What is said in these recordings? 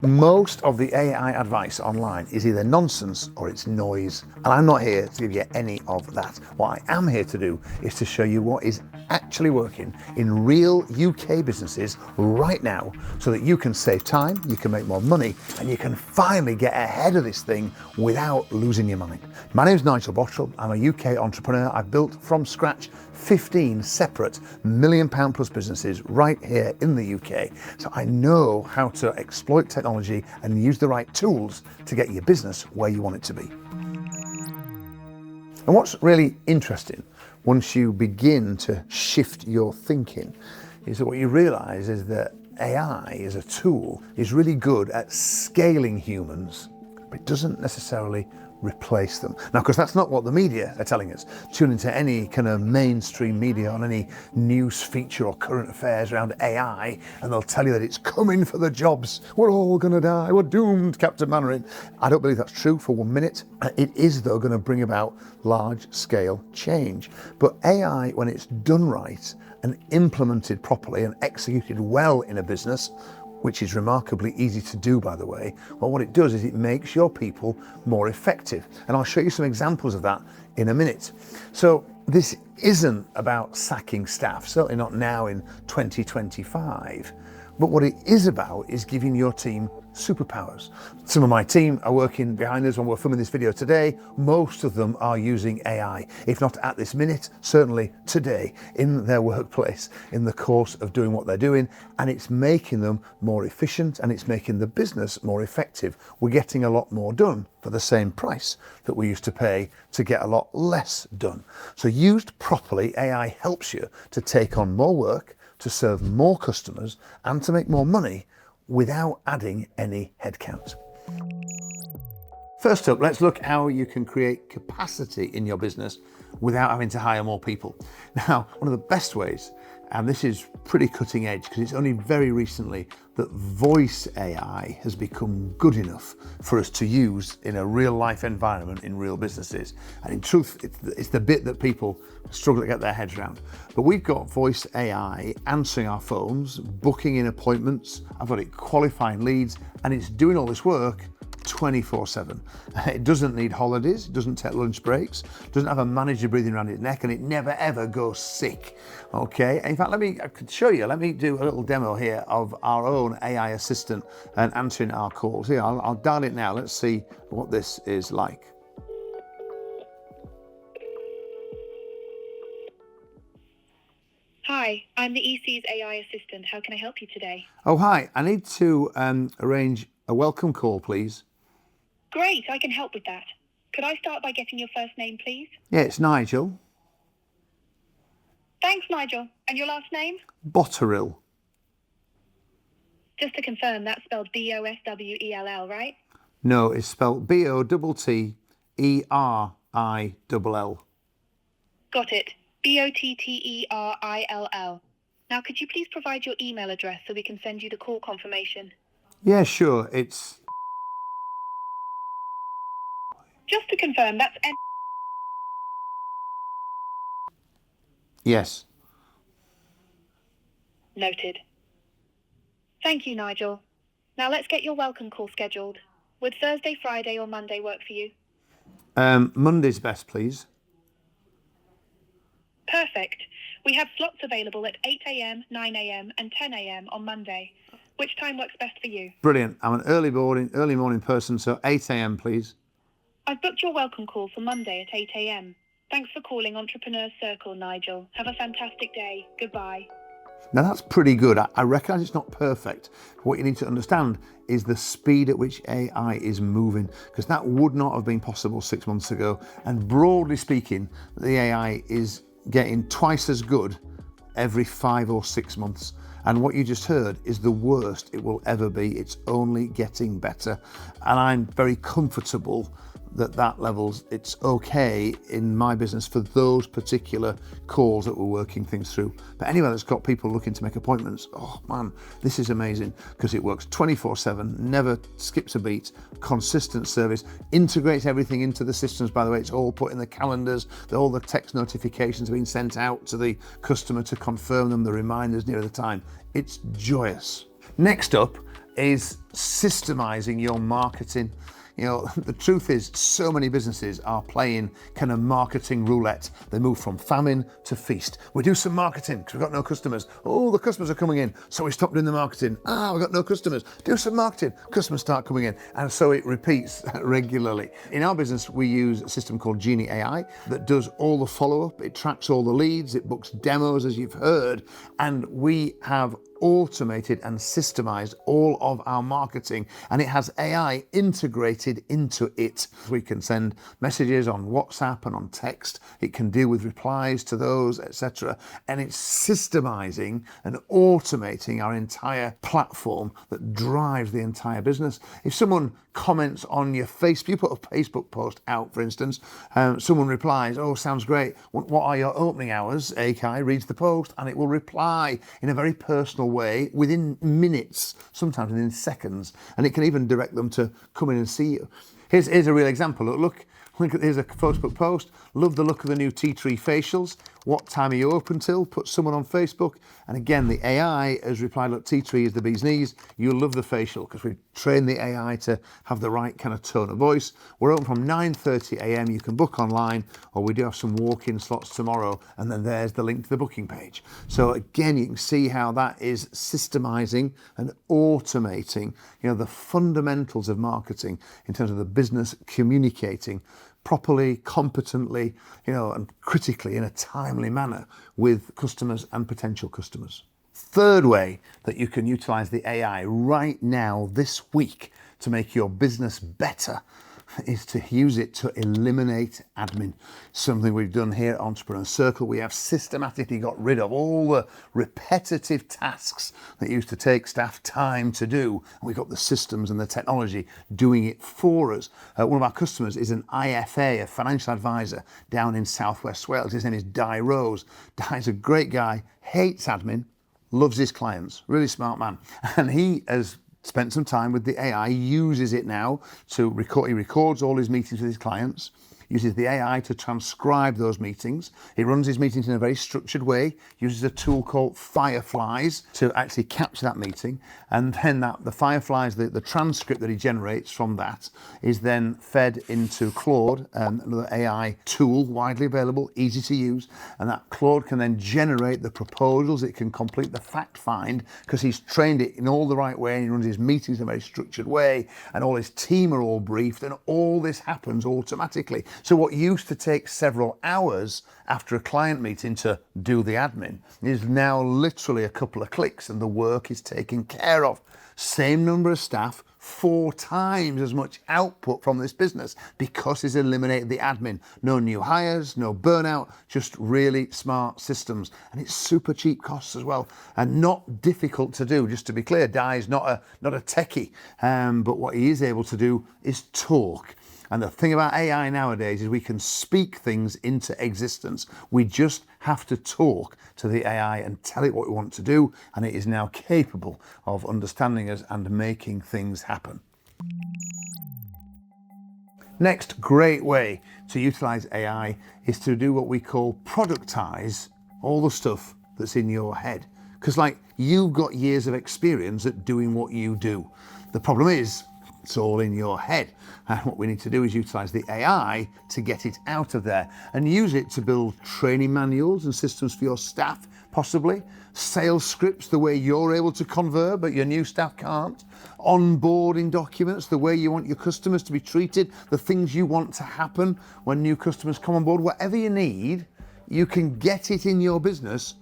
Most of the AI advice online is either nonsense or it's noise, and I'm not here to give you any of that. What I am here to do is to show you what is actually working in real UK businesses right now so that you can save time, you can make more money, and you can finally get ahead of this thing without losing your mind. My name is Nigel Bottrell. I'm a UK entrepreneur. I've built from scratch 15 separate £1 million plus businesses right here in the UK. So I know how to exploit technology and use the right tools to get your business where you want it to be. And what's really interesting once you begin to shift your thinking is that what you realize is that AI as a tool is really good at scaling humans, but it doesn't necessarily replace them. Now, of course, that's not what the media are telling us. Tune into any kind of mainstream media on any news feature or current affairs around AI, and they'll tell you that it's coming for the jobs. We're all going to die. We're doomed, Captain Mainwaring. I don't believe that's true for 1 minute. It is, though, going to bring about large-scale change. But AI, when it's done right and implemented properly and executed well in a business, which is remarkably easy to do, by the way, well, what it does is it makes your people more effective. And I'll show you some examples of that in a minute. So this isn't about sacking staff, certainly not now in 2025. But what it is about is giving your team superpowers. Some of my team are working behind us when we're filming this video today. Most of them are using AI, if not at this minute, certainly today in their workplace, in the course of doing what they're doing, and it's making them more efficient and it's making the business more effective. We're getting a lot more done for the same price that we used to pay to get a lot less done. So used properly, AI helps you to take on more work, to serve more customers, and to make more money without adding any headcount. First up, let's look how you can create capacity in your business without having to hire more people. Now, one of the best ways, and this is pretty cutting edge because it's only very recently that voice AI has become good enough for us to use in a real life environment in real businesses. And in truth, it's the bit that people struggle to get their heads around. But we've got voice AI answering our phones, booking in appointments, I've got it qualifying leads, and it's doing all this work 24/7. It doesn't need holidays, it doesn't take lunch breaks, doesn't have a manager breathing around its neck, and it never ever goes sick. Okay, in fact, I could show you, let me do a little demo here of our own AI assistant and answering our calls. Here, I'll dial it now. Let's see what this is like. Hi, I'm the EC's AI assistant. How can I help you today? Oh, hi, I need to arrange a welcome call, please. Great, I can help with that. Could I start by getting your first name, please? Yeah, it's Nigel. Thanks, Nigel. And your last name? Bottrell. Just to confirm, that's spelled Boswell, right? No, it's spelled Botterell. Got it. Botterell. Now, could you please provide your email address so we can send you the call confirmation? Yeah, sure, it's... Just to confirm, that's Yes. Noted. Thank you, Nigel. Now let's get your welcome call scheduled. Would Thursday, Friday or Monday work for you? Monday's best, please. Perfect. We have slots available at 8 a.m, 9 a.m. and 10 a.m. on Monday. Which time works best for you? Brilliant. I'm an early morning person, so 8 a.m, please. I've booked your welcome call for Monday at 8 a.m. Thanks for calling Entrepreneur Circle, Nigel. Have a fantastic day. Goodbye. Now that's pretty good. I recognise it's not perfect. What you need to understand is the speed at which AI is moving, because that would not have been possible 6 months ago. And broadly speaking, the AI is getting twice as good every 5 or 6 months. And what you just heard is the worst it will ever be. It's only getting better. And I'm very comfortable that levels, it's okay in my business for those particular calls that we're working things through. But anyway, that's got people looking to make appointments, oh man, this is amazing because it works 24/7, never skips a beat, consistent service, integrates everything into the systems. By the way, it's all put in the calendars, all the text notifications are being sent out to the customer to confirm them, the reminders near the time. It's joyous. Next up is systemizing your marketing. You know, the truth is so many businesses are playing kind of marketing roulette. They move from famine to feast. We do some marketing because we've got no customers. Oh, the customers are coming in, so we stop doing the marketing. We've got no customers. Do some marketing. Customers start coming in. And so it repeats regularly. In our business, we use a system called Genie AI that does all the follow-up. It tracks all the leads. It books demos, as you've heard. And we have automated and systemized all of our marketing, and it has AI integrated into it. We can send messages on WhatsApp and on text. It can deal with replies to those, etc. And it's systemizing and automating our entire platform that drives the entire business. If someone comments on your Facebook, you put a Facebook post out, for instance, someone replies, "Oh, sounds great. What are your opening hours?" AKI reads the post and it will reply in a very personal way within minutes, sometimes within seconds, and it can even direct them to come in and see you. Here's a real example. Look, here's a Facebook post. Love the look of the new tea tree facials. What time are you open till? Put someone on Facebook. And again, the AI has replied, look, tea tree is the bee's knees. You'll love the facial, because we've trained the AI to have the right kind of tone of voice. We're open from 9:30 a.m. You can book online, or we do have some walk-in slots tomorrow. And then there's the link to the booking page. So again, you can see how that is systemizing and automating, you know, the fundamentals of marketing in terms of the business communicating properly, competently, you know, and critically in a timely manner with customers and potential customers. Third way that you can utilize the AI right now, this week, to make your business better is to use it to eliminate admin. Something we've done here at Entrepreneur Circle. We have systematically got rid of all the repetitive tasks that used to take staff time to do. And we've got the systems and the technology doing it for us. One of our customers is an IFA, a financial advisor, down in Southwest Wales. His name is Di Rose. Di's a great guy, hates admin, loves his clients, really smart man. And he has spent some time with the AI, uses it now to record. He records all his meetings with his clients, uses the AI to transcribe those meetings. He runs his meetings in a very structured way, uses a tool called Fireflies to actually capture that meeting. And then the Fireflies, the transcript that he generates from that is then fed into Claude, another AI tool, widely available, easy to use. And that Claude can then generate the proposals. It can complete the fact find because he's trained it in all the right way, and he runs his meetings in a very structured way, and all his team are all briefed, and all this happens automatically. So what used to take several hours after a client meeting to do the admin is now literally a couple of clicks, and the work is taken care of. Same number of staff, 4 times as much output from this business because he's eliminated the admin. No new hires, no burnout, just really smart systems. And it's super cheap costs as well, and not difficult to do. Just to be clear, Di is not a techie, but what he is able to do is talk. And the thing about AI nowadays is we can speak things into existence. We just have to talk to the AI and tell it what we want to do, and it is now capable of understanding us and making things happen. Next great way to utilize AI is to do what we call productize all the stuff that's in your head. Because you've got years of experience at doing what you do. The problem is, it's all in your head. And what we need to do is utilize the AI to get it out of there and use it to build training manuals and systems for your staff, possibly. Sales scripts, the way you're able to convert, but your new staff can't. Onboarding documents, the way you want your customers to be treated, the things you want to happen when new customers come on board. Whatever you need, you can get it in your business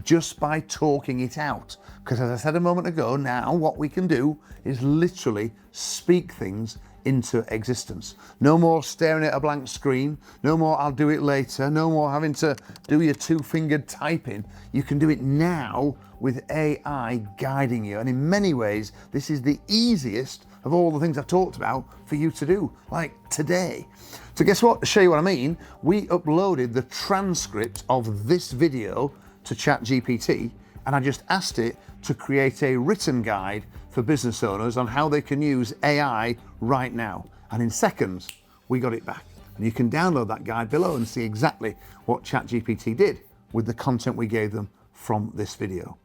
just by talking it out. Because as I said a moment ago, now what we can do is literally speak things into existence. No more staring at a blank screen, no more I'll do it later, no more having to do your 2-fingered typing. You can do it now with AI guiding you. And in many ways, this is the easiest of all the things I've talked about for you to do, like today. So guess what? To show you what I mean, we uploaded the transcript of this video to ChatGPT, and I just asked it to create a written guide for business owners on how they can use AI right now. And in seconds, we got it back. And you can download that guide below and see exactly what ChatGPT did with the content we gave them from this video.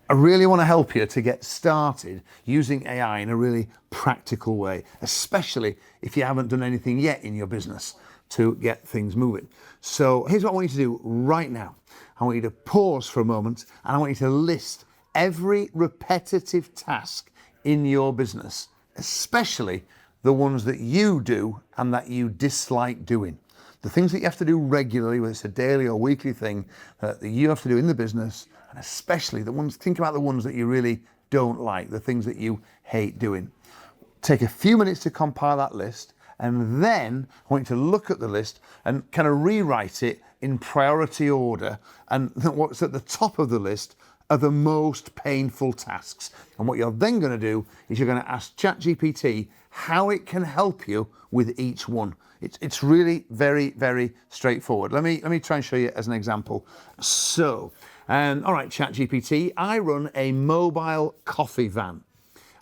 I really want to help you to get started using AI in a really practical way, especially if you haven't done anything yet in your business to get things moving. So here's what I want you to do right now. I want you to pause for a moment and I want you to list every repetitive task in your business, especially the ones that you do and that you dislike doing. The things that you have to do regularly, whether it's a daily or weekly thing that you have to do in the business, and especially the ones, think about the ones that you really don't like, the things that you hate doing. Take a few minutes to compile that list, and then I want you to look at the list and kind of rewrite it in priority order. And what's at the top of the list are the most painful tasks. And what you're then going to do is you're going to ask ChatGPT how it can help you with each one. It's really very, very straightforward. Let me try and show you as an example. So, all right, ChatGPT, I run a mobile coffee van.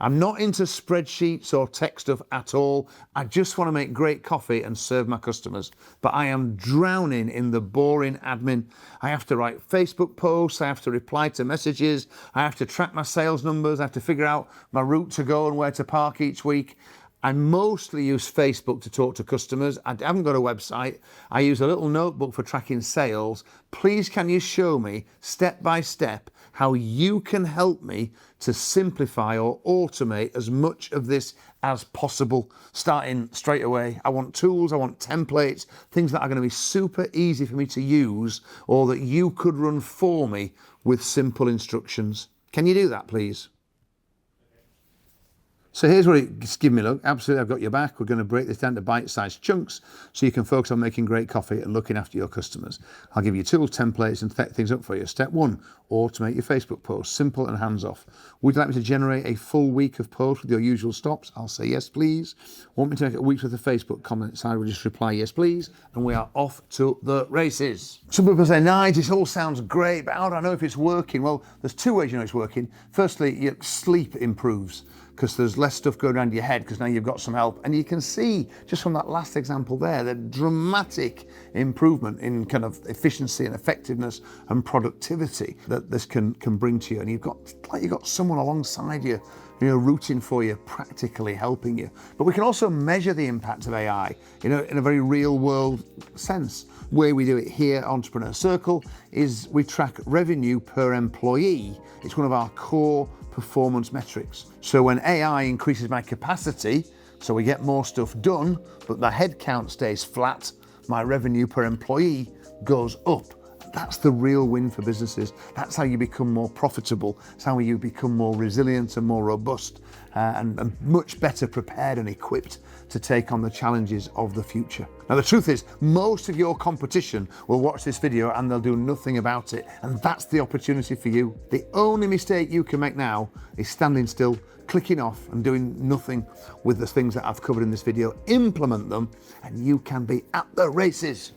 I'm not into spreadsheets or tech stuff at all. I just want to make great coffee and serve my customers. But I am drowning in the boring admin. I have to write Facebook posts. I have to reply to messages. I have to track my sales numbers. I have to figure out my route to go and where to park each week. I mostly use Facebook to talk to customers. I haven't got a website. I use a little notebook for tracking sales. Please, can you show me step by step how you can help me to simplify or automate as much of this as possible, starting straight away. I want tools, I want templates, things that are going to be super easy for me to use or that you could run for me with simple instructions. Can you do that, please? So here's what it's given me. Look, absolutely, I've got your back. We're going to break this down to bite-sized chunks so you can focus on making great coffee and looking after your customers. I'll give you tools, templates, and set things up for you. Step 1, automate your Facebook posts, simple and hands-off. Would you like me to generate a full week of posts with your usual stops? I'll say yes, please. Want me to make a week's worth of Facebook comments? I will just reply yes, please, and we are off to the races. Some people say, Nigel, this all sounds great, but how do I know if it's working? Well, there's two ways you know it's working. Firstly, your sleep improves, because there's less stuff going around your head because now you've got some help. And you can see just from that last example there, the dramatic improvement in kind of efficiency and effectiveness and productivity that this can bring to you. And you've got someone alongside you, rooting for you, practically helping you. But we can also measure the impact of AI, in a very real world sense. The way we do it here at Entrepreneur Circle is we track revenue per employee. It's one of our core performance metrics. So when AI increases my capacity, so we get more stuff done, but the headcount stays flat, my revenue per employee goes up. That's the real win for businesses. That's how you become more profitable. It's how you become more resilient and more robust and much better prepared and equipped to take on the challenges of the future. Now, the truth is, most of your competition will watch this video and they'll do nothing about it. And that's the opportunity for you. The only mistake you can make now is standing still, clicking off and doing nothing with the things that I've covered in this video. Implement them and you can be at the races.